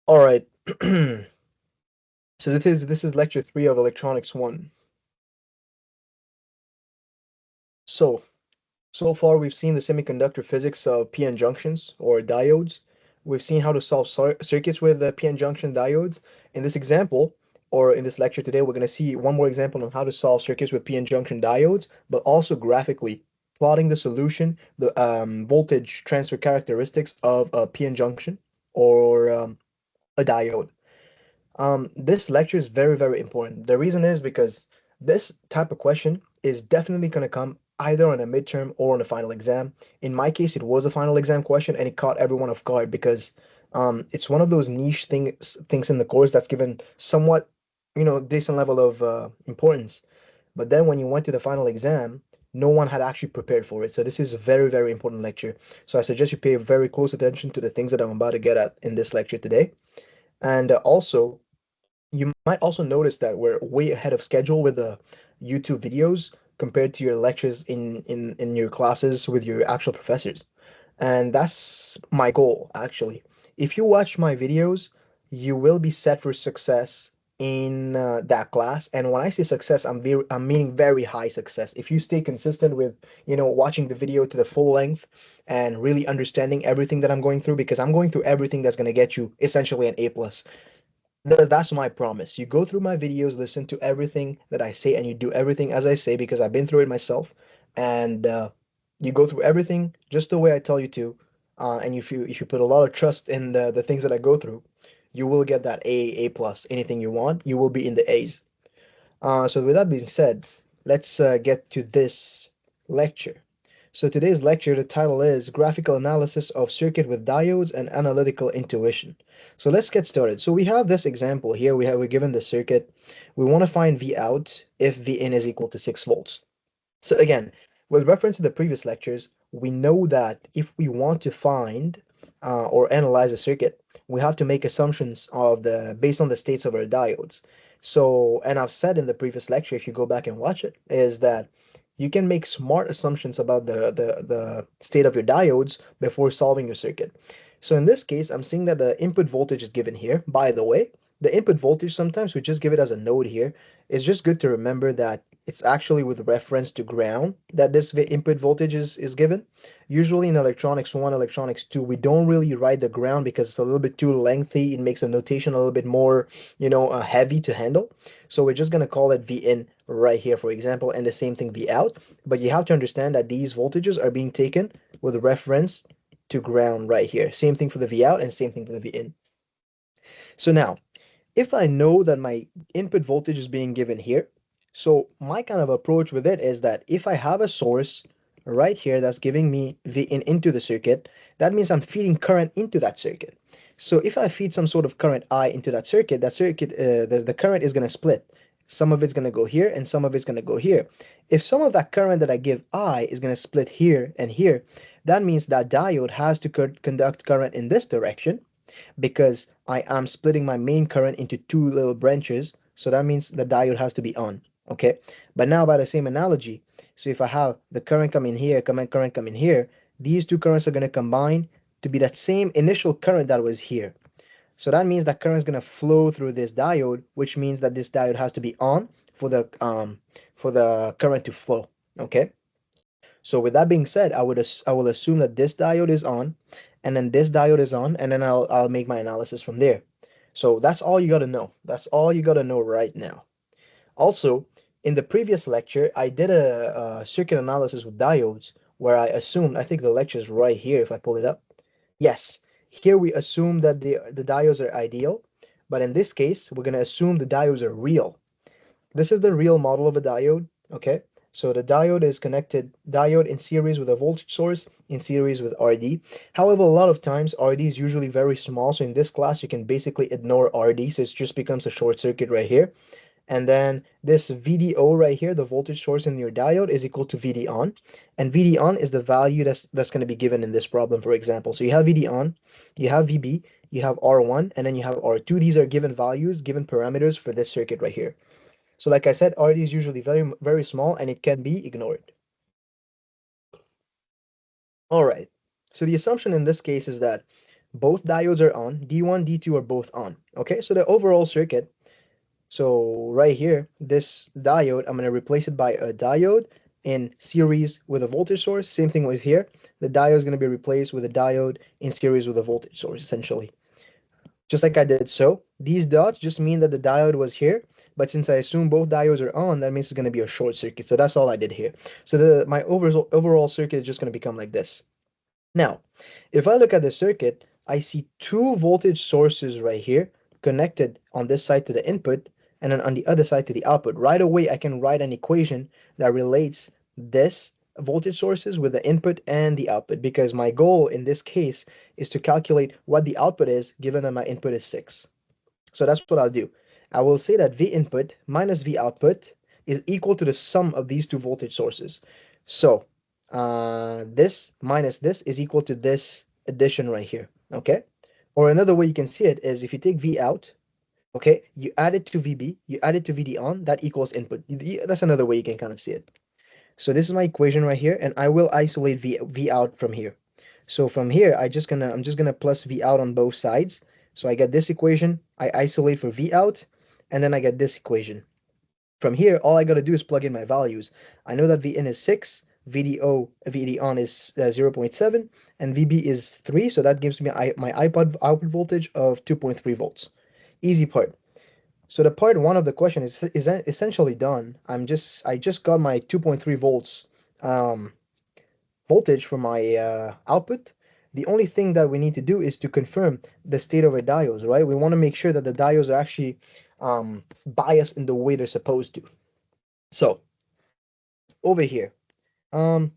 All right. So this is lecture 3 of electronics 1. So so far we've seen the semiconductor physics of p-n junctions or diodes. We've seen how to solve circuits with p-n junction diodes. In this example, or in this lecture today, we're going to see one more example on how to solve circuits with p-n junction diodes, but also graphically plotting the solution, the voltage transfer characteristics of a p-n junction or a diode. This lecture is very, very important. The reason is because this type of question is definitely going to come either on a midterm or on a final exam. In my case, it was a final exam question and it caught everyone off guard because it's one of those niche things in the course that's given somewhat, decent level of importance. But then when you went to the final exam, no one had actually prepared for it. So this is a very, very important lecture. So I suggest you pay very close attention to the things that I'm about to get at in this lecture today. And also, you might also notice that we're way ahead of schedule with the YouTube videos compared to your lectures in your classes with your actual professors. And that's my goal, actually. If you watch my videos, you will be set for success in that class. And when I say success, I'm meaning very high success. If you stay consistent with, watching the video to the full length and really understanding everything that I'm going through, because I'm going through everything that's going to get you essentially an A plus. That's my promise. You go through my videos, listen to everything that I say, and you do everything as I say because I've been through it myself. And you go through everything just the way I tell you to. And if you put a lot of trust in the things that I go through, you will get that A plus. Anything you want, you will be in the A's. So with that being said, let's get to this lecture. So today's lecture, the title is Graphical Analysis of Circuit with Diodes and Analytical Intuition. So let's get started. So we have this example here. We're given the circuit. We want to find V out if V in is equal to 6 volts. So again, with reference to the previous lectures, we know that if we want to find or analyze a circuit, we have to make assumptions based on the states of our diodes. So, and I've said in the previous lecture, if you go back and watch it, is that you can make smart assumptions about the state of your diodes before solving your circuit. So in this case, I'm seeing that the input voltage is given here. By the way, the input voltage, sometimes we just give it as a node here. It's just good to remember that it's actually with reference to ground that this input voltage is given. Usually in electronics 1, electronics 2, we don't really write the ground because it's a little bit too lengthy. It makes the notation a little bit more, heavy to handle. So we're just going to call it V in right here, for example, and the same thing V out. But you have to understand that these voltages are being taken with reference to ground right here. Same thing for the V out and same thing for the V in. So now, if I know that my input voltage is being given here, so my kind of approach with it is that if I have a source right here that's giving me V in into the circuit, that means I'm feeding current into that circuit. So if I feed some sort of current I into that circuit, the current is going to split. Some of it's going to go here and some of it's going to go here. If some of that current that I give I is going to split here and here, that means that diode has to conduct current in this direction because I am splitting my main current into two little branches. So that means the diode has to be on. Okay. But now by the same analogy, so if I have the current coming here, current coming here, these two currents are going to combine to be that same initial current that was here. So that means that current is going to flow through this diode, which means that this diode has to be on for the current to flow. Okay. So with that being said, I will assume that this diode is on, and then this diode is on, and then I'll make my analysis from there. So that's all you got to know. That's all you got to know right now. Also, in the previous lecture, I did a circuit analysis with diodes where I assumed, I think the lecture is right here if I pull it up. Yes, here we assume that the diodes are ideal, but in this case, we're going to assume the diodes are real. This is the real model of a diode, okay? So the diode is connected, diode in series with a voltage source, in series with RD. However, a lot of times RD is usually very small, so in this class you can basically ignore RD, so it just becomes a short circuit right here. And then this VDO right here, the voltage source in your diode, is equal to VD on. And VD on is the value that's going to be given in this problem, for example. So you have VD on, you have VB, you have R1, and then you have R2. These are given values, given parameters for this circuit right here. So like I said, RD is usually very, very small and it can be ignored. All right. So the assumption in this case is that Both diodes are on. D1, D2 are both on. Okay, so the overall circuit, so right here, this diode, I'm going to replace it by a diode in series with a voltage source. Same thing with here. The diode is going to be replaced with a diode in series with a voltage source, essentially. Just like I did so. These dots just mean that the diode was here, but since I assume both diodes are on, that means it's going to be a short circuit. So that's all I did here. So my overall circuit is just going to become like this. Now, if I look at the circuit, I see two voltage sources right here connected on this side to the input and then on the other side to the output. Right away, I can write an equation that relates this voltage sources with the input and the output, because my goal in this case is to calculate what the output is given that my input is 6. So that's what I'll do. I will say that V input minus V output is equal to the sum of these two voltage sources. So this minus this is equal to this addition right here, okay? Or another way you can see it is if you take V out, okay, you add it to VB, you add it to VD on, that equals input. That's another way you can kind of see it. So this is my equation right here, and I will isolate V out from here. So from here, I'm just gonna plus V out on both sides. So I get this equation, I isolate for V out, and then I get this equation. From here, all I gotta do is plug in my values. I know that V in is 6, VD on is 0.7, and VB is 3, so that gives me my iPod output voltage of 2.3 volts. Easy part. So the part one of the question is essentially done. I just got my 2.3 volts um, voltage for my output. The only thing that we need to do is to confirm the state of our diodes, right? We want to make sure that the diodes are actually biased in the way they're supposed to. So over here, um,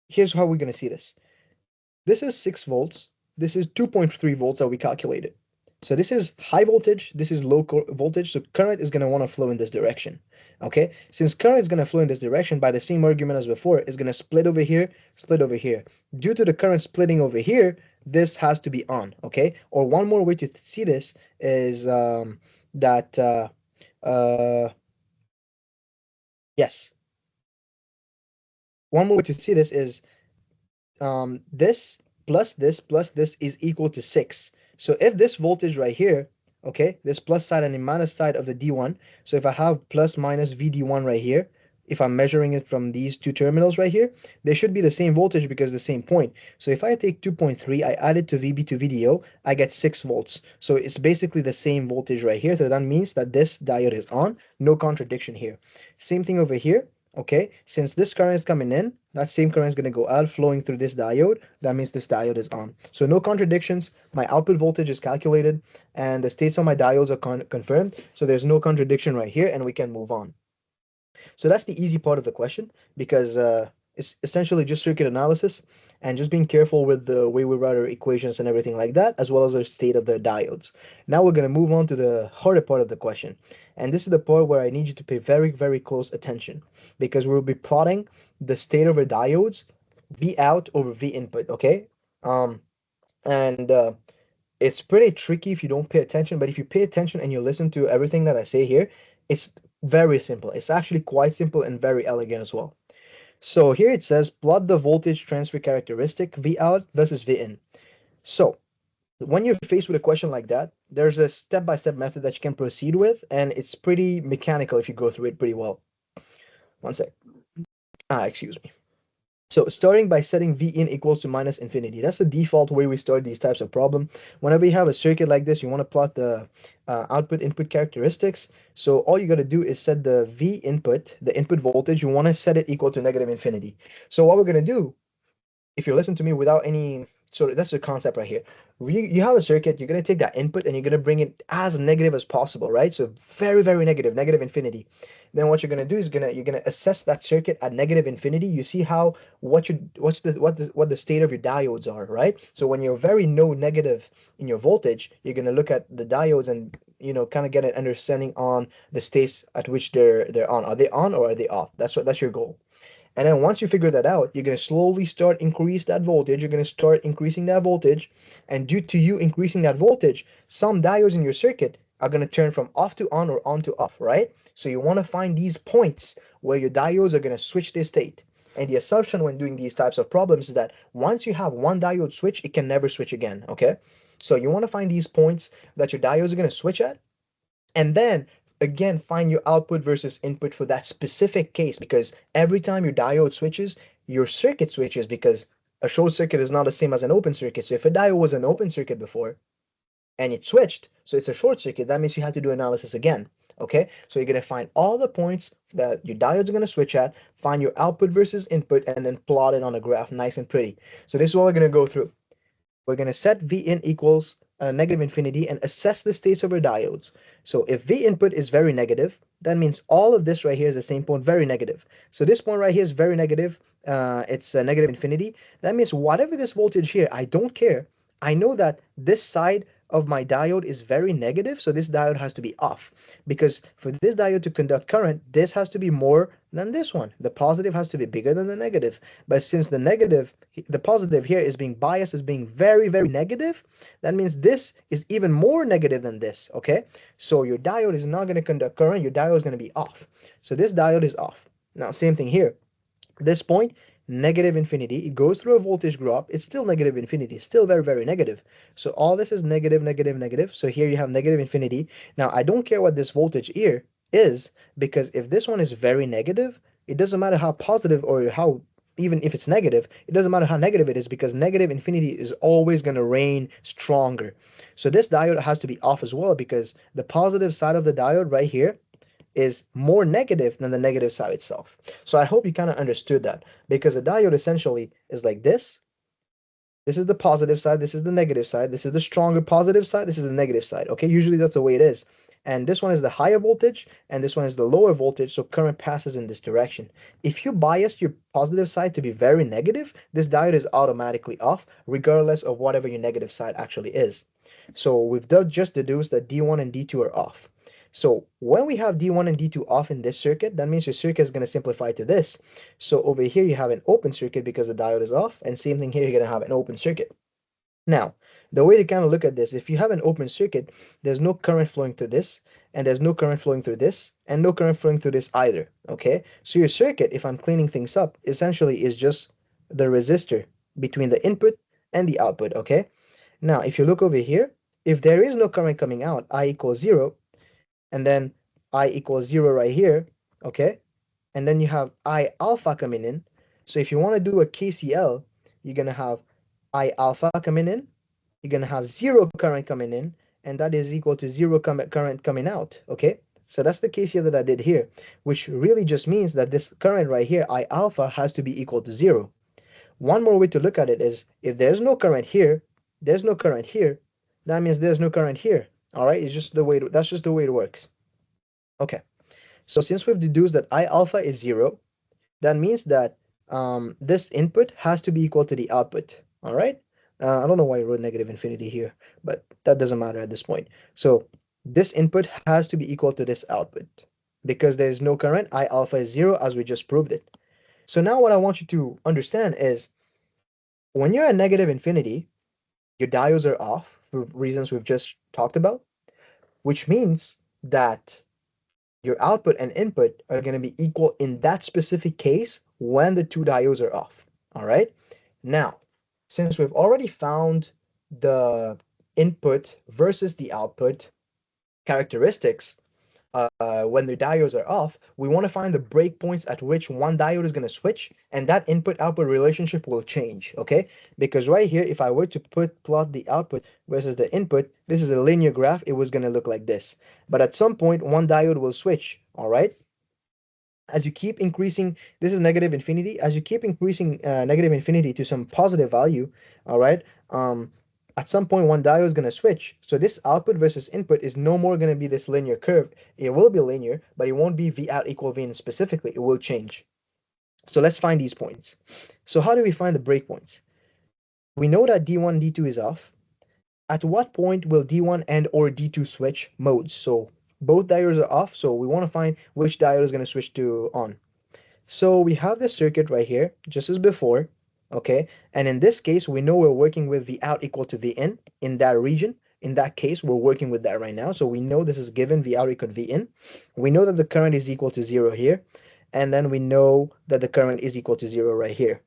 here's how we're gonna see this. This is 6 volts. This is 2.3 volts that we calculated. So this is high voltage, this is low voltage, so current is going to want to flow in this direction. Okay, since current is going to flow in this direction by the same argument as before, it's going to split over here, split over here. Due to the current splitting over here, this has to be on, okay? Or one more way to see this is that, yes, one more way to see this is this plus this is equal to 6. So if this voltage right here, okay, this plus side and the minus side of the D1, so if I have plus minus VD1 right here, if I'm measuring it from these two terminals right here, they should be the same voltage because the same point. So if I take 2.3, I add it to VB to VDO, I get 6 volts. So it's basically the same voltage right here. So that means that this diode is on, no contradiction here. Same thing over here. Okay, since this current is coming in, that same current is going to go out flowing through this diode. That means this diode is on. So no contradictions. My output voltage is calculated and the states on my diodes are confirmed. So there's no contradiction right here and we can move on. So that's the easy part of the question because it's essentially just circuit analysis and just being careful with the way we write our equations and everything like that, as well as the state of the diodes. Now we're going to move on to the harder part of the question. And this is the part where I need you to pay very, very close attention because we'll be plotting the state of our diodes, V out over V input, okay? Um, and it's pretty tricky if you don't pay attention, but if you pay attention and you listen to everything that I say here, it's very simple. It's actually quite simple and very elegant as well. So here it says plot the voltage transfer characteristic V out versus V in. So when you're faced with a question like that, there's a step-by-step method that you can proceed with, and it's pretty mechanical if you go through it pretty well. One sec. Excuse me. So starting by setting V in equals to minus infinity. That's the default way we start these types of problem. Whenever you have a circuit like this, you want to plot the output input characteristics. So all you got to do is set the V input, the input voltage, you want to set it equal to negative infinity. So what we're going to do, if you listen to me without any, so that's the concept right here. You have a circuit, you're going to take that input and you're going to bring it as negative as possible, right? So very, very negative, negative infinity. Then what you're going to do is you're going to assess that circuit at negative infinity. You see how what the state of your diodes are, right? So when you're very no negative in your voltage, you're going to look at the diodes and kind of get an understanding on the states at which they're on. Are they on or are they off? That's your goal. And then once you figure that out, you're going to slowly start increase that voltage. You're going to start increasing that voltage. And due to you increasing that voltage, some diodes in your circuit are going to turn from off to on or on to off, right? So you want to find these points where your diodes are going to switch their state. And the assumption when doing these types of problems is that once you have one diode switch, it can never switch again, okay? So you want to find these points that your diodes are going to switch at, and then again find your output versus input for that specific case, because every time your diode switches, your circuit switches, because a short circuit is not the same as an open circuit. So if a diode was an open circuit before and it switched, so it's a short circuit, that means you have to do analysis again. Okay, so you're going to find all the points that your diodes are going to switch at, find your output versus input, and then plot it on a graph nice and pretty. So this is what we're going to go through. We're going to set V in equals negative infinity and assess the states of our diodes. So if V input is very negative, that means all of this right here is the same point, very negative. So this point right here is very negative. It's negative infinity. That means whatever this voltage here, I don't care. I know that this side of my diode is very negative, so this diode has to be off. Because for this diode to conduct current, this has to be more than this one. The positive has to be bigger than the negative. But since the positive here is being biased as being very, very negative, that means this is even more negative than this, okay? So your diode is not going to conduct current, your diode is going to be off. So this diode is off. Now, same thing here. This point, negative infinity, it goes through a voltage drop, it's still negative infinity, still very, very negative. So all this is negative, negative, negative. So here you have negative infinity. Now I don't care what this voltage here is, because if this one is very negative, it doesn't matter how positive or how, even if it's negative, it doesn't matter how negative it is, because negative infinity is always going to reign stronger. So this diode has to be off as well, because the positive side of the diode right here is more negative than the negative side itself. So I hope you kind of understood that, because a diode essentially is like this. This is the positive side, this is the negative side, this is the stronger positive side, this is the negative side, okay? Usually that's the way it is. And this one is the higher voltage, and this one is the lower voltage, so current passes in this direction. If you bias your positive side to be very negative, this diode is automatically off, regardless of whatever your negative side actually is. So we've just deduced that D1 and D2 are off. So when we have D1 and D2 off in this circuit, that means your circuit is going to simplify to this. So over here you have an open circuit because the diode is off, and same thing here, you're going to have an open circuit. Now, the way to kind of look at this, if you have an open circuit, there's no current flowing through this, and there's no current flowing through this, and no current flowing through this either, okay? So your circuit, if I'm cleaning things up, essentially is just the resistor between the input and the output, okay? Now, if you look over here, if there is no current coming out, I equals 0, and then I equals 0 right here, okay? And then you have I alpha coming in. So if you want to do a KCL, you're going to have I alpha coming in, you're going to have 0 current coming in, and that is equal to 0 current coming out, okay? So that's the KCL that I did here, which really just means that this current right here, I alpha, has to be equal to 0. One more way to look at it is, if there's no current here, there's no current here, that means there's no current here. All right, it's just the way that's just the way it works. Okay, so since we've deduced that I alpha is 0, that means that this input has to be equal to the output. All right, I don't know why I wrote negative infinity here, but that doesn't matter at this point. So this input has to be equal to this output. Because there is no current, I alpha is 0, as we just proved it. So now what I want you to understand is, when you're at negative infinity, your diodes are off for reasons we've just talked about, which means that your output and input are going to be equal in that specific case when the two diodes are off. All right. Now, since we've already found the input versus the output characteristics, when the diodes are off, we want to find the breakpoints at which one diode is going to switch, and that input-output relationship will change, okay? Because right here, if I were to plot the output versus the input, this is a linear graph, it was going to look like this. But at some point, one diode will switch, all right? As you keep increasing, this is negative infinity, as you keep increasing negative infinity to some positive value, all right, at some point one diode is going to switch. So this output versus input is no more going to be this linear curve. It will be linear, but it won't be V out equal V in specifically. It will change. So let's find these points. So how do we find the breakpoints? We know that D1, D2 is off. At what point will D1 and or D2 switch modes? So both diodes are off, so we want to find which diode is going to switch to on. So we have this circuit right here, just as before, okay? And in this case, we know we're working with V out equal to V in that region. In that case, we're working with that right now. So we know this is given, V out equal to V in. We know that the current is equal to 0 here. and then we know that the current is equal to 0 right here.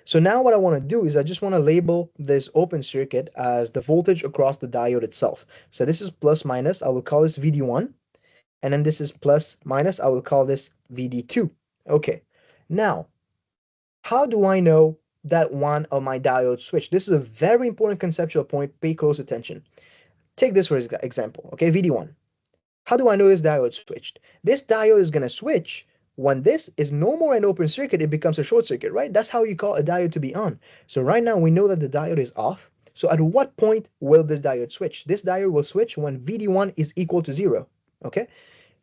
So now what I want to do is I just want to label this open circuit as the voltage across the diode itself. So this is plus minus, I will call this VD1, and then this is plus minus, I will call this VD2. Okay, now how do I know that one of my diodes switched? This is a very important conceptual point, pay close attention. Take this for example, okay, VD1. How do I know this diode switched? This diode is going to switch when this is no more an open circuit, it becomes a short circuit, right? That's how you call a diode to be on. So right now we know that the diode is off. So at what point will this diode switch? This diode will switch when VD1 is equal to 0, okay?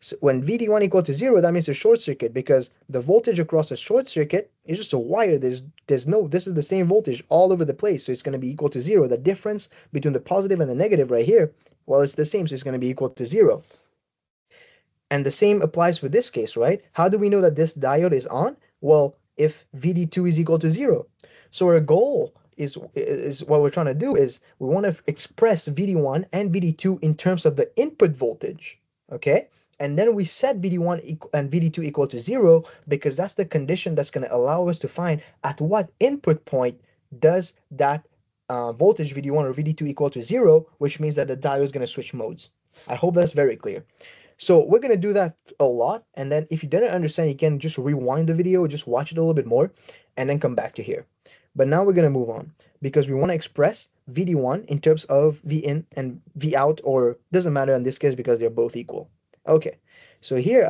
So when VD1 equal to 0, that means a short circuit because the voltage across a short circuit is just a wire. There's no, this is the same voltage all over the place. So it's going to be equal to 0. The difference between the positive and the negative right here, well, it's the same. So it's going to be equal to 0. And the same applies for this case, right? How do we know that this diode is on? Well, if VD2 is equal to 0. So our goal is what we're trying to do is we want to express VD1 and VD2 in terms of the input voltage, okay? And then we set VD1 and VD2 equal to 0 because that's the condition that's going to allow us to find at what input point does that voltage VD1 or VD2 equal to 0, which means that the diode is going to switch modes. I hope that's very clear. So we're going to do that a lot. And then if you didn't understand, you can just rewind the video, just watch it a little bit more, and then come back to here. But now we're going to move on because we want to express VD1 in terms of Vin and Vout, or doesn't matter in this case because they're both equal. Okay, so here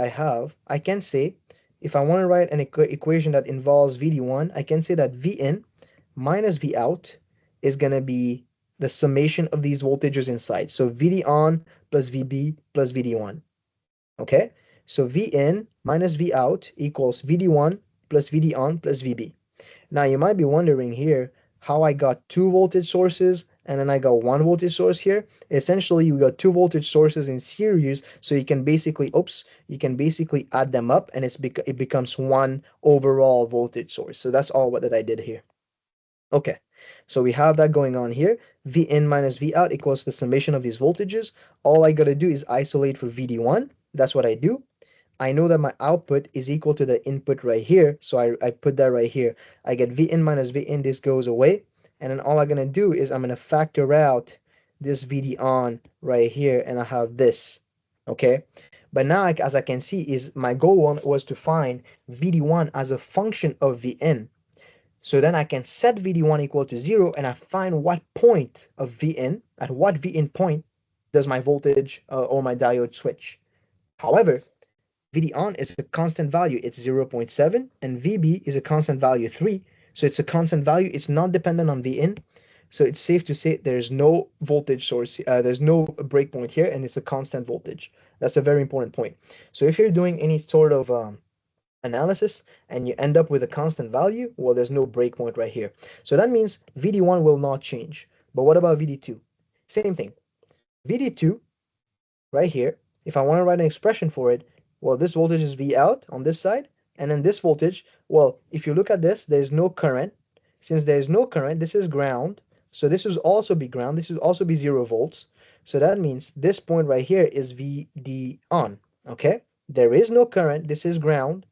I can say, if I want to write an equation that involves VD1, I can say that Vin minus Vout is going to be the summation of these voltages inside. So VD on plus VB plus VD1. Okay, so Vin minus Vout equals VD1 plus VD on plus VB. Now you might be wondering here how I got two voltage sources and then I got one voltage source here. Essentially, we got two voltage sources in series, so you can basically, you can basically add them up and it becomes one overall voltage source. So that's all that I did here. Okay, so we have that going on here. Vin minus Vout equals the summation of these voltages. All I gotta do is isolate for VD1. That's what I do. I know that my output is equal to the input right here, so I put that right here. I get Vin minus Vin, this goes away, and then all I'm gonna do is I'm gonna factor out this VD on right here, and I have this, okay? But now, as I can see, is my goal was to find VD1 as a function of Vn. So then I can set VD1 equal to 0, and I find what point of Vn, at what Vn point does my voltage or my diode switch. However, VD on is a constant value, it's 0.7, and VB is a constant value 3. So it's a constant value, it's not dependent on Vin. So it's safe to say there's no voltage source, there's no breakpoint here, and it's a constant voltage. That's a very important point. So if you're doing any sort of analysis and you end up with a constant value, well, there's no breakpoint right here. So that means VD1 will not change. But what about VD2? Same thing. VD2, right here, if I want to write an expression for it, well, this voltage is V out on this side, and then this voltage, well, if you look at this, there's no current. Since there's no current, this is ground, so this will also be ground, this will also be 0 volts. So that means this point right here is VD on, okay? There is no current, this is ground.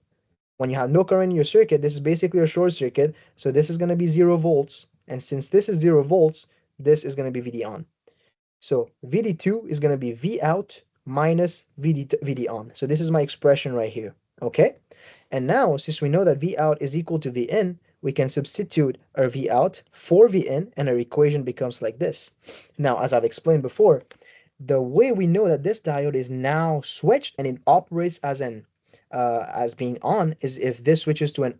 When you have no current in your circuit, this is basically a short circuit, so this is going to be 0 volts, and since this is 0 volts, this is going to be VD on. So VD2 is going to be V out minus VD on. So this is my expression right here, okay? And now, since we know that V out is equal to Vin, we can substitute our V out for Vin, and our equation becomes like this. Now, as I've explained before, the way we know that this diode is now switched and it operates as being on is if this switches to an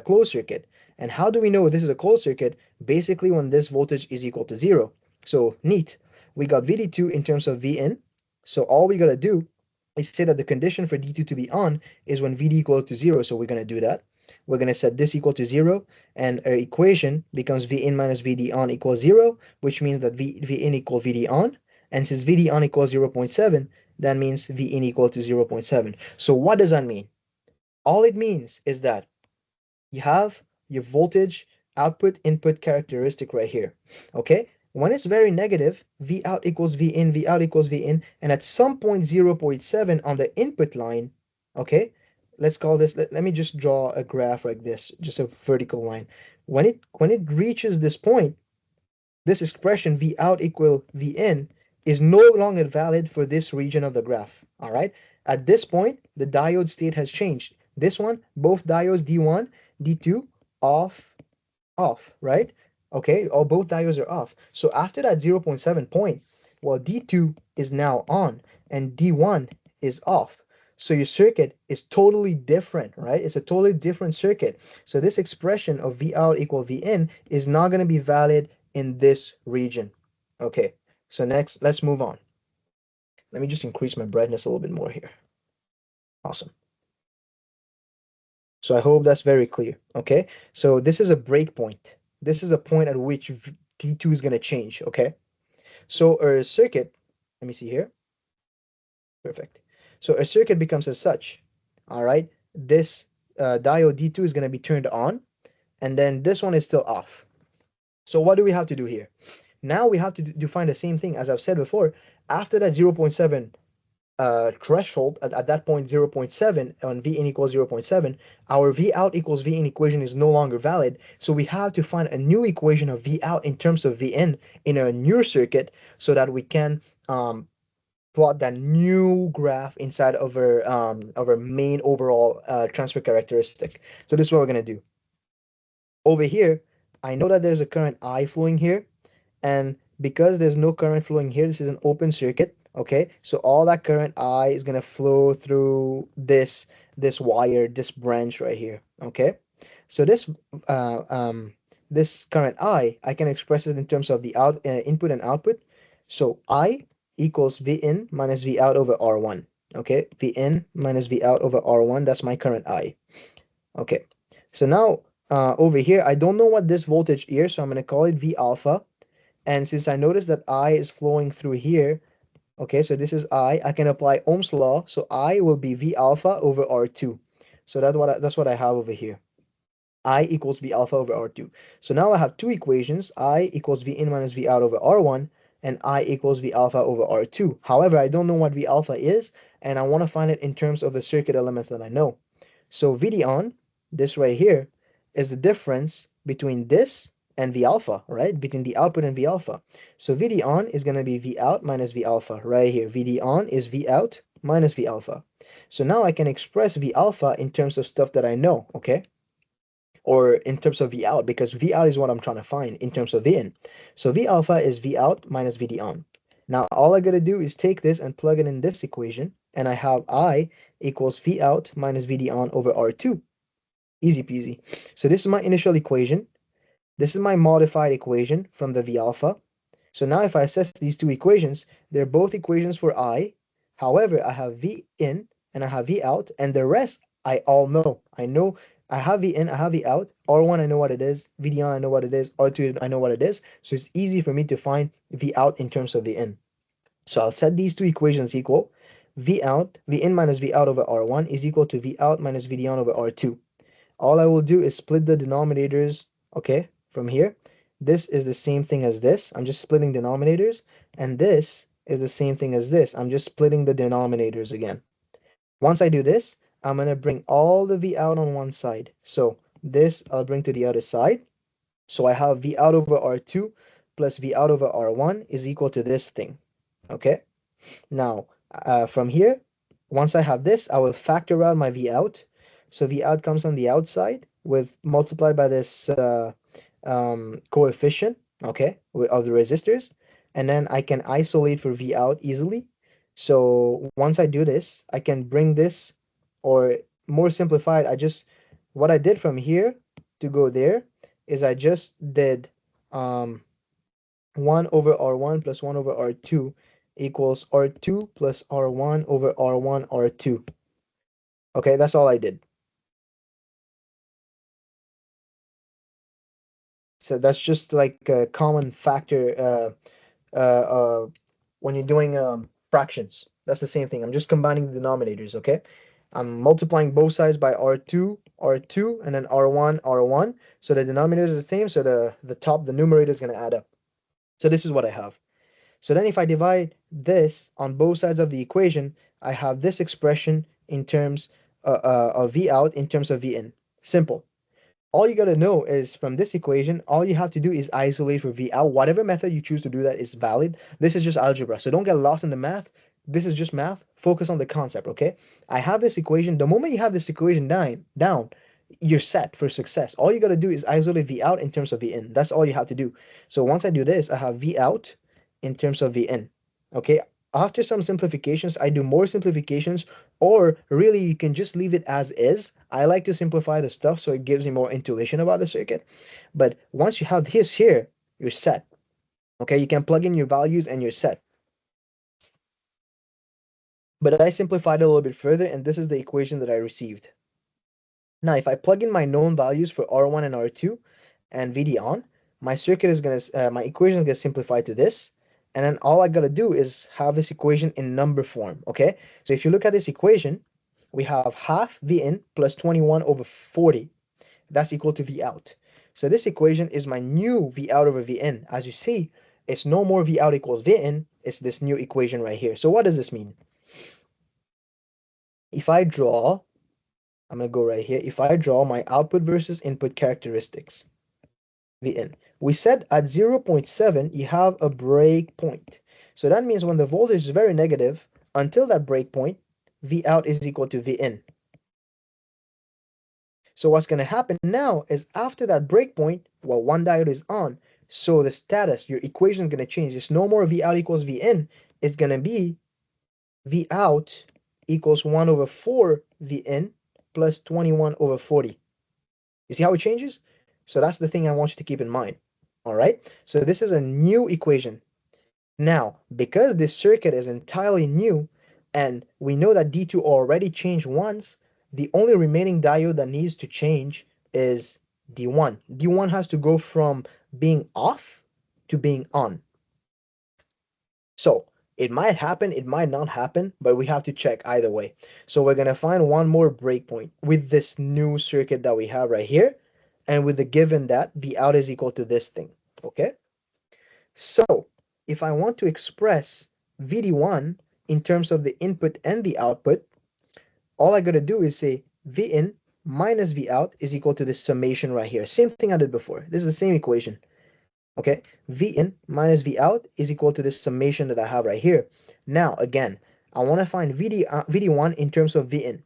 closed circuit. And how do we know this is a closed circuit? Basically, when this voltage is equal to 0. So neat. We got VD2 in terms of Vin. So all we gotta do is say that the condition for D2 to be on is when VD equals to 0. So we're gonna do that. We're gonna set this equal to 0, and our equation becomes Vin minus VD on equals 0, which means that Vin equal VD on. And since VD on equals 0.7, that means Vin equal to 0.7. So what does that mean? All it means is that you have your voltage output input characteristic right here, okay? When it's very negative, V out equals V in, and at some point 0.7 on the input line, okay, let's call this, let me just draw a graph like this, just a vertical line. When it reaches this point, this expression V out equal V in is no longer valid for this region of the graph. All right. At this point, the diode state has changed. This one, both diodes D1, D2 off, off, right? Okay, or both diodes are off. So after that 0.7 point, well, D2 is now on and D1 is off. So your circuit is totally different, right? It's a totally different circuit. So this expression of V out equal V in is not going to be valid in this region. Okay, so next, let's move on. Let me just increase my brightness a little bit more here. Awesome. So I hope that's very clear. Okay, so this is a breakpoint. This is a point at which D2 is going to change. Okay, so our circuit, let me see here. Perfect. So our circuit becomes as such. All right, this diode D2 is going to be turned on, and then this one is still off. So what do we have to do here? Now we have to define the same thing as I've said before. After that 0.7 threshold, at that point 0.7 on V in equals 0.7, our V out equals V in equation is no longer valid. So we have to find a new equation of V out in terms of V in a new circuit so that we can plot that new graph inside of our main overall transfer characteristic. So this is what we're going to do. Over here, I know that there's a current I flowing here, and because there's no current flowing here, this is an open circuit. Okay, so all that current I is going to flow through this wire, this branch right here. Okay, so uh, um, this current I can express it in terms of the input and output. So I equals V in minus V out over R1. Okay, V in minus V out over R1, that's my current I. Okay, so now over here, I don't know what this voltage is, so I'm going to call it V alpha. And since I notice that I is flowing through here, okay, so this is I can apply Ohm's law. So I will be V alpha over R2. So that's what I have over here. I equals V alpha over R2. So now I have two equations. I equals V in minus V out over R1, and I equals V alpha over R2. However, I don't know what V alpha is, and I want to find it in terms of the circuit elements that I know. So VD on, this right here, is the difference between this and V alpha, right? Between the output and V alpha. So VD on is going to be V out minus V alpha right here. VD on is V out minus V alpha. So now I can express V alpha in terms of stuff that I know, okay? Or in terms of V out, because V out is what I'm trying to find in terms of V in. So V alpha is V out minus VD on. Now all I gotta do is take this and plug it in this equation, and I have I equals V out minus VD on over R2. Easy peasy. So this is my initial equation. This is my modified equation from the V alpha. So now if I assess these two equations, they're both equations for I. However, I have V in and I have V out, and the rest I all know. I know I have V in, I have V out. R1 I know what it is, VD on I know what it is, R2 I know what it is. So it's easy for me to find V out in terms of V in. So I'll set these two equations equal. V out, V in minus V out over R1 is equal to V out minus VD on over R2. All I will do is split the denominators, okay, from here. This is the same thing as this. I'm just splitting denominators. And this is the same thing as this. I'm just splitting the denominators again. Once I do this, I'm going to bring all the V out on one side. So this I'll bring to the other side. So I have V out over R2 plus V out over R1 is equal to this thing. Okay. Now, from here, once I have this, I will factor out my V out. So V out comes on the outside with multiplied by this coefficient, okay, of the resistors. And then I can isolate for V out easily. So once I do this, I can bring this, or more simplified, what I did from here to go there is I just did 1 over R1 plus 1 over R2 equals R2 plus R1 over R1 R2. Okay, that's all I did. So that's just like a common factor when you're doing fractions. That's the same thing. I'm just combining the denominators, okay? I'm multiplying both sides by R2, R2, and then R1, R1. So the denominator is the same, so the numerator is going to add up. So this is what I have. So then if I divide this on both sides of the equation, I have this expression in terms of V out in terms of V in. Simple. All you got to know is from this equation, all you have to do is isolate for V out. Whatever method you choose to do that is valid. This is just algebra. So don't get lost in the math. This is just math. Focus on the concept, okay? I have this equation. The moment you have this equation down, you're set for success. All you got to do is isolate V out in terms of V in. That's all you have to do. So once I do this, I have V out in terms of V in. Okay? After some simplifications, I do more simplifications, or really you can just leave it as is. I like to simplify the stuff so it gives me more intuition about the circuit. But once you have this here, you're set. Okay, you can plug in your values and you're set. But I simplified it a little bit further, and this is the equation that I received. Now, if I plug in my known values for R1 and R2 and VD on, my circuit is my equation is gonna simplify to this. And then all I gotta do is have this equation in number form, okay? So if you look at this equation, we have half V in plus 21 over 40. That's equal to V out. So this equation is my new V out over V in. As you see, it's no more V out equals V in, it's this new equation right here. So what does this mean? If I draw, I'm gonna go right here. If I draw my output versus input characteristics, V in. We said at 0.7, you have a break point. So that means when the voltage is very negative, until that break point, V out is equal to V in. So what's going to happen now is after that breakpoint, well, one diode is on. So the status, your equation is going to change. It's no more V out equals V in. It's going to be V out equals 1 over 4 V in plus 21 over 40. You see how it changes? So that's the thing I want you to keep in mind. All right. So this is a new equation. Now, because this circuit is entirely new, and we know that D2 already changed once, the only remaining diode that needs to change is D1. D1 has to go from being off to being on. So it might happen, it might not happen, but we have to check either way. So we're going to find one more breakpoint with this new circuit that we have right here, and with the given that V out is equal to this thing, okay? So if I want to express VD1 in terms of the input and the output, all I got to do is say V in minus V out is equal to this summation right here. Same thing I did before. This is the same equation. Okay, V in minus V out is equal to this summation that I have right here. Now, again, I want to find VD1 in terms of V in.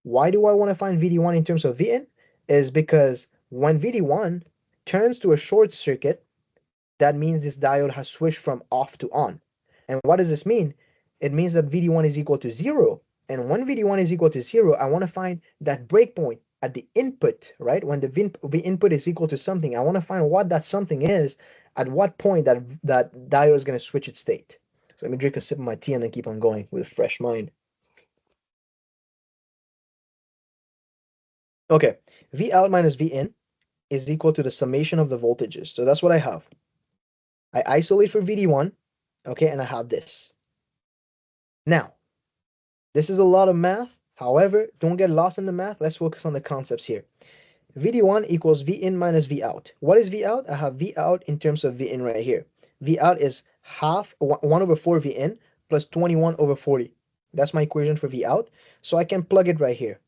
Why do I want to find VD1 in terms of V in? Is because when VD1 turns to a short circuit, that means this diode has switched from off to on. And what does this mean? It means that VD1 is equal to 0. And when VD1 is equal to 0, I want to find that breakpoint at the input, right? When the input is equal to something, I want to find what that something is, at what point that diode is going to switch its state. So let me drink a sip of my tea and then keep on going with a fresh mind. Okay, V out minus V in is equal to the summation of the voltages. So that's what I have. I isolate for VD1, okay, and I have this. Now, this is a lot of math. However, don't get lost in the math. Let's focus on the concepts here. VD1 equals V in minus V out. What is V out? I have V out in terms of V in right here. V out is 1 over 4 V in plus 21 over 40. That's my equation for V out. So I can plug it right here.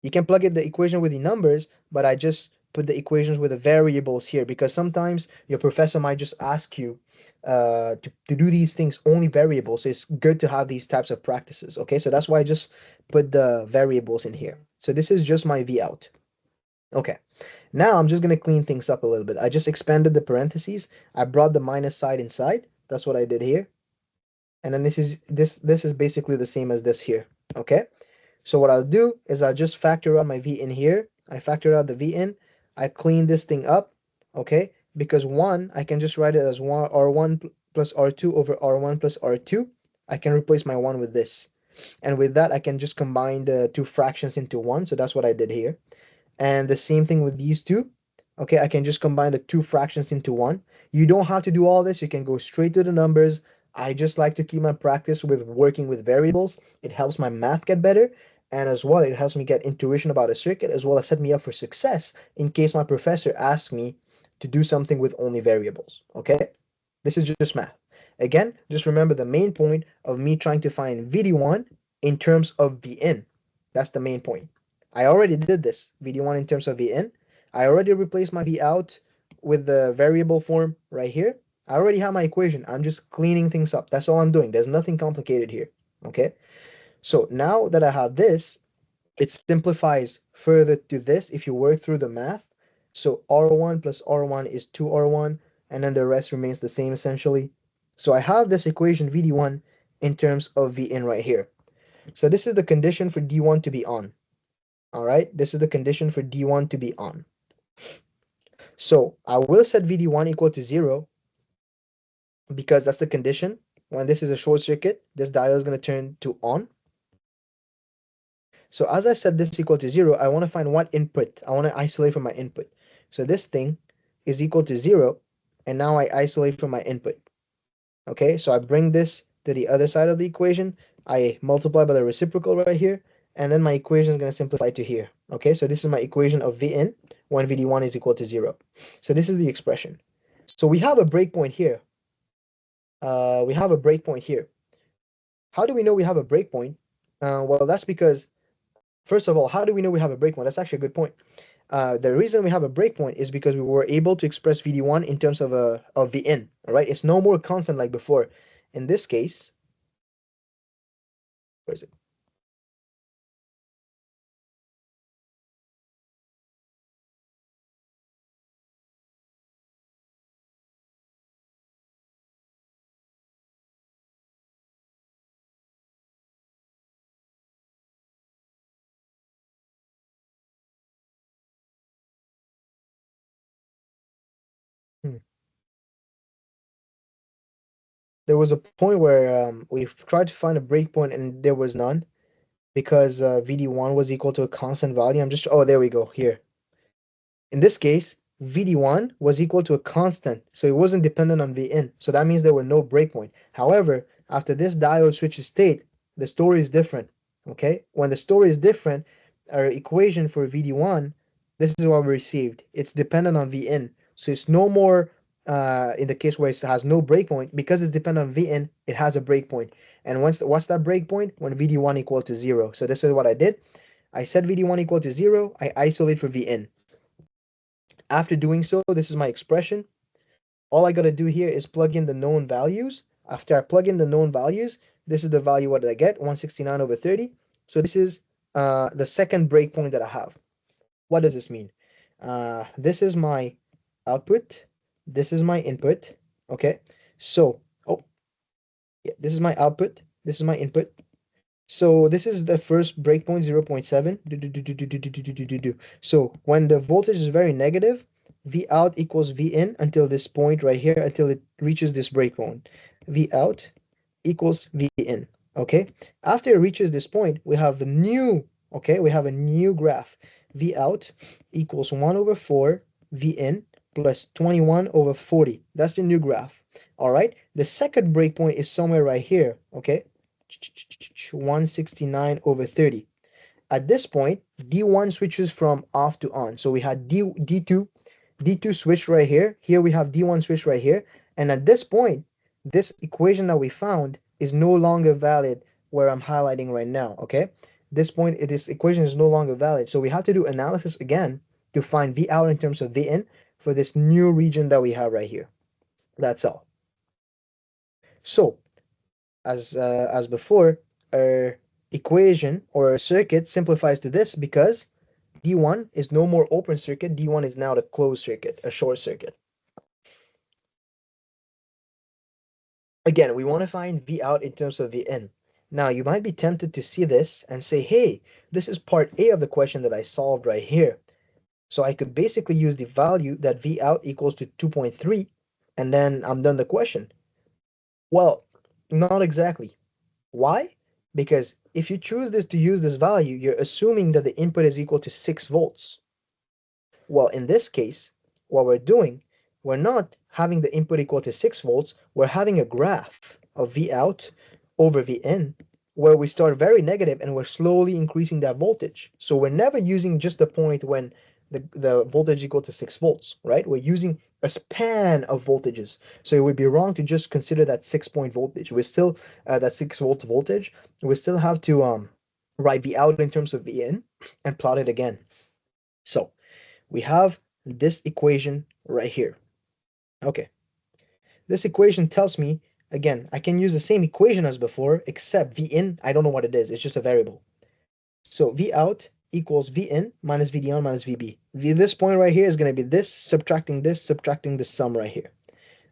You can plug in the equation with the numbers, but I just put the equations with the variables here because sometimes your professor might just ask you to do these things only variables. So it's good to have these types of practices. Okay, so that's why I just put the variables in here. So this is just my V out. Okay, now I'm just going to clean things up a little bit. I just expanded the parentheses. I brought the minus side inside. That's what I did here. And then this is basically the same as this here. Okay. So what I'll do is I'll just factor out my V in here. I factor out the V in. I clean this thing up, okay? Because 1, I can just write it as R1 plus R2 over R1 plus R2. I can replace my 1 with this. And with that, I can just combine the two fractions into 1. So that's what I did here. And the same thing with these two. Okay, I can just combine the two fractions into 1. You don't have to do all this. You can go straight to the numbers. I just like to keep my practice with working with variables. It helps my math get better. And as well, it helps me get intuition about a circuit, as well as set me up for success in case my professor asks me to do something with only variables. Okay, this is just math. Again, just remember the main point of me trying to find VD1 in terms of V in. That's the main point. I already did this, VD1 in terms of Vin. I already replaced my V out with the variable form right here. I already have my equation. I'm just cleaning things up. That's all I'm doing. There's nothing complicated here. Okay. So now that I have this, it simplifies further to this if you work through the math. So R1 plus R1 is 2R1, and then the rest remains the same essentially. So I have this equation VD1 in terms of Vin right here. So this is the condition for D1 to be on. All right, this is the condition for D1 to be on. So I will set VD1 equal to 0 because that's the condition. When this is a short circuit, this diode is going to turn to on. So as I set this equal to 0, I want to find what input. I want to isolate from my input. So this thing is equal to 0, and now I isolate from my input. Okay, so I bring this to the other side of the equation. I multiply by the reciprocal right here, and then my equation is going to simplify to here. Okay, so this is my equation of Vn when Vd1 is equal to 0. So this is the expression. So we have a breakpoint here. We have a breakpoint here. How do we know we have a breakpoint? Well, that's because, first of all, how do we know we have a breakpoint? That's actually a good point. The reason we have a breakpoint is because we were able to express VD1 in terms of Vn. All right, it's no more constant like before. In this case, where is it? Hmm. There was a point where we tried to find a breakpoint and there was none because VD1 was equal to a constant value. Oh, there we go, here. In this case, VD1 was equal to a constant, so it wasn't dependent on Vn. So that means there were no breakpoint. However, after this diode switches state, the story is different. Okay? When the story is different, our equation for VD1, this is what we received. It's dependent on Vn. So it's no more in the case where it has no breakpoint, because it's dependent on Vn, it has a breakpoint. And what's that breakpoint? When VD1 equal to 0. So this is what I did. I set VD1 equal to 0, I isolate for Vn. After doing so, this is my expression. All I got to do here is plug in the known values. After I plug in the known values, this is the value what I get, 169 over 30. So this is the second breakpoint that I have. What does this mean? This is my output. This is my input. Okay. So, oh, yeah, this is my output. This is my input. So this is the first breakpoint, 0.7. So when the voltage is very negative, V out equals V in until this point right here, until it reaches this breakpoint. V out equals V in. Okay. After it reaches this point, we have a new, okay, we have a new graph. V out equals 1 over 4 V in plus 21 over 40. That's the new graph. All right. The second breakpoint is somewhere right here. Okay. 169 over 30. At this point, D1 switches from off to on. So we had D2 switch right here. Here we have D1 switch right here. And at this point, this equation that we found is no longer valid where I'm highlighting right now, okay? This point, this equation is no longer valid. So we have to do analysis again to find V out in terms of V in for this new region that we have right here. That's all. So as before, our equation or our circuit simplifies to this because D1 is no more open circuit. D1 is now the closed circuit, a short circuit. Again, we want to find V out in terms of V in. Now, you might be tempted to see this and say, hey, this is part A of the question that I solved right here. So I could basically use the value that V out equals to 2.3, and then I'm done the question. Well, not exactly. Why? Because if you choose this to use this value, you're assuming that the input is equal to 6 volts. Well, in this case, what we're doing, we're not having the input equal to 6 volts, we're having a graph of V out over V in, where we start very negative and we're slowly increasing that voltage. So we're never using just the point when the voltage equal to 6 volts, right? We're using a span of voltages. So it would be wrong to just consider that 6 point voltage. We're still that 6 volt voltage. We still have to write V out in terms of V in, and plot it again. So we have this equation right here. Okay, this equation tells me, again, I can use the same equation as before, except V in, I don't know what it is, it's just a variable. So V out equals V in minus VD on minus VB. This point right here is going to be this, subtracting this sum right here.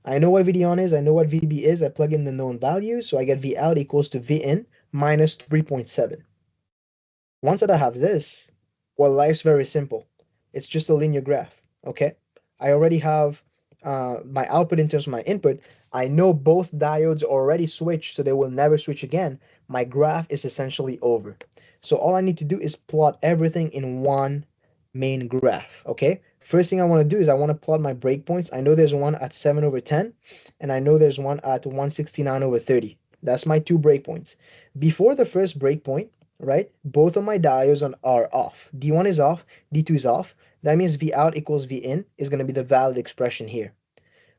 I know what VD on is, I know what VB is, I plug in the known values, so I get V out equals to V in minus 3.7. Once that I have this, well, life's very simple. It's just a linear graph, okay? I already have my output in terms of my input. I know both diodes already switched, so they will never switch again. My graph is essentially over. So all I need to do is plot everything in one main graph, okay? First thing I want to do is I want to plot my breakpoints. I know there's one at 7/10, and I know there's one at 169/30. That's my two breakpoints. Before the first breakpoint, right? Both of my diodes are off. D1 is off, D2 is off. That means V out equals V in is going to be the valid expression here.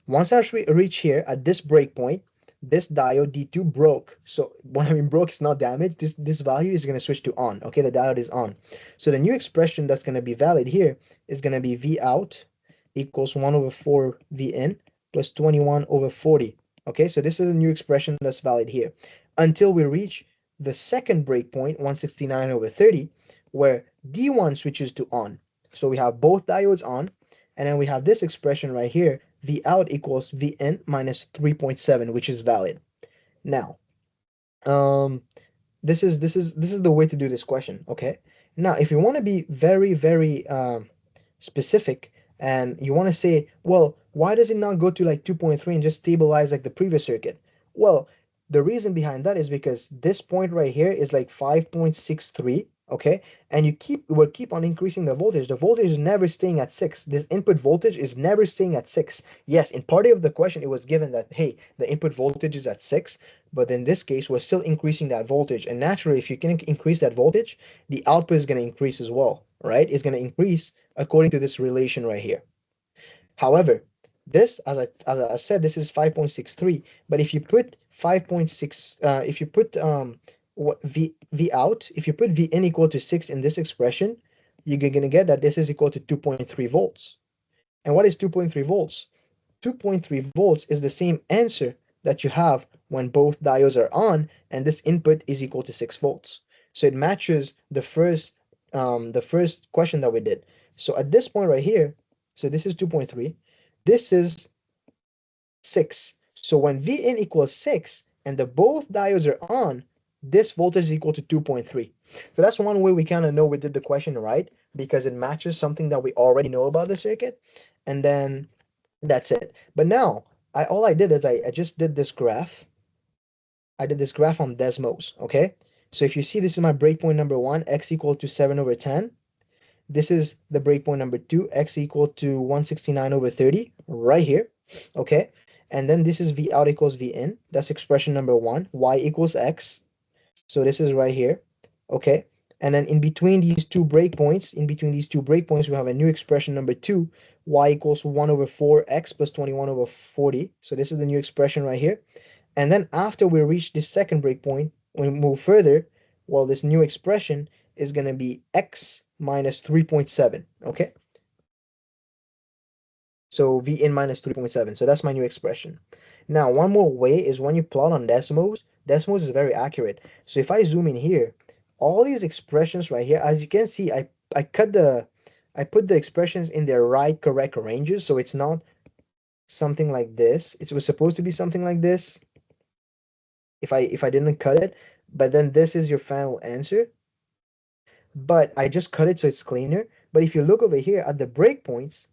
Once I reach here at this breakpoint, this diode D2 broke. So when I mean broke, it's not damaged. This value is going to switch to on. Okay, the diode is on. So the new expression that's going to be valid here is going to be V out equals 1/4 V in plus 21/40. Okay, so this is a new expression that's valid here until we reach the second breakpoint, 169/30, where D1 switches to on. So we have both diodes on, and then we have this expression right here, V out equals V in minus 3.7, which is valid. Now, this is the way to do this question, okay? Now, if you want to be very specific, and you want to say, well, why does it not go to like 2.3 and just stabilize like the previous circuit? Well, the reason behind that is because this point right here is like 5.63, okay? And will keep on increasing the voltage. The voltage is never staying at 6. This input voltage is never staying at 6. Yes, in part of the question, it was given that, hey, the input voltage is at 6, but in this case, we're still increasing that voltage. And naturally, if you can increase that voltage, the output is going to increase as well, right? It's going to increase according to this relation right here. However, this, as I said, this is 5.63. But if you put 5.6, if you put V out, if you put V in equal to 6 in this expression, you're going to get that this is equal to 2.3 volts. And what is 2.3 volts? 2.3 volts is the same answer that you have when both diodes are on, and this input is equal to 6 volts. So it matches the first question that we did. So at this point right here, so this is 2.3, this is 6. So when V in equals 6 and the both diodes are on, this voltage is equal to 2.3. So that's one way we kind of know we did the question right, because it matches something that we already know about the circuit. And then that's it. But now, all I did is I just did this graph. I did this graph on Desmos, okay? So if you see, this is my breakpoint number 1, x equal to 7/10. This is the breakpoint number 2, x equal to 169/30, right here, okay? And then this is V out equals V in. That's expression number 1, y equals x. So this is right here, okay? And then in between these two breakpoints, we have a new expression number 2, y equals 1/4 x plus 21/40. So this is the new expression right here. And then after we reach this second breakpoint, when we move further, well, this new expression is going to be x minus 3.7, okay? So V in minus 3.7. So that's my new expression. Now, one more way is when you plot on Desmos. Desmos is very accurate. So if I zoom in here, all these expressions right here, as you can see, I put the expressions in their right correct ranges. So it's not something like this. It was supposed to be something like this if I didn't cut it. But then this is your final answer. But I just cut it so it's cleaner. But if you look over here at the breakpoints,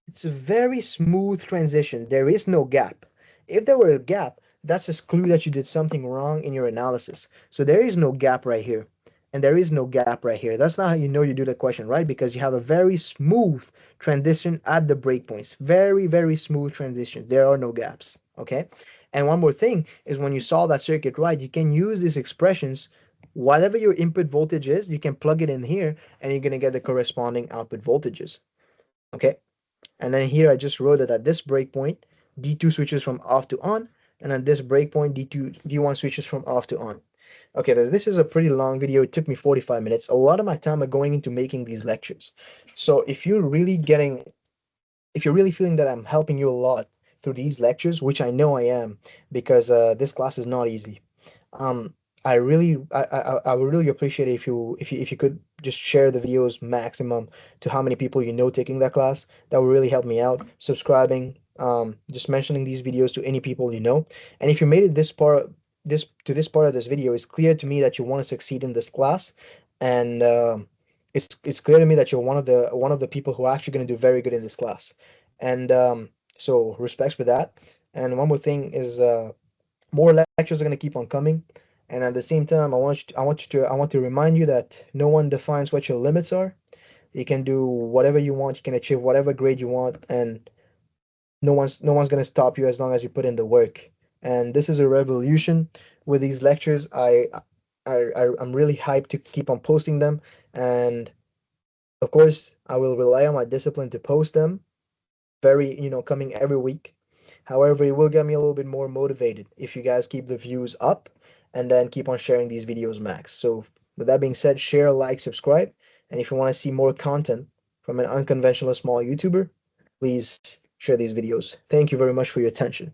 it's a very smooth transition. There is no gap. If there were a gap, that's a clue that you did something wrong in your analysis. So there is no gap right here. And there is no gap right here. That's not how you know you do the question, right? Because you have a very smooth transition at the breakpoints. Very smooth transition. There are no gaps, okay? And one more thing is when you solve that circuit right, you can use these expressions. Whatever your input voltage is, you can plug it in here and you're going to get the corresponding output voltages, okay? And then here I just wrote it at this breakpoint, D2 switches from off to on, and at this breakpoint, D1 switches from off to on. Okay, this is a pretty long video. It took me 45 minutes. A lot of my time are going into making these lectures. So if you're really feeling that I'm helping you a lot through these lectures, which I know I am, because this class is not easy. Um, I would really appreciate it if you could just share the videos maximum to how many people you know taking that class. That would really help me out. Subscribing, just mentioning these videos to any people you know. And if you made it this part of this video, it's clear to me that you want to succeed in this class, and it's clear to me that you're one of the people who are actually going to do very good in this class. And so respects for that. And one more thing is more lectures are going to keep on coming, and at the same time I want to remind you that no one defines what your limits are. You can do whatever you want, you can achieve whatever grade you want, and no one's going to stop you as long as you put in the work. And this is a revolution with these lectures. I'm really hyped to keep on posting them, and of course I will rely on my discipline to post them, very, coming every week. However, it will get me a little bit more motivated if you guys keep the views up and then keep on sharing these videos max. So with that being said, share, like, subscribe. And if you want to see more content from an unconventional small YouTuber, please share these videos. Thank you very much for your attention.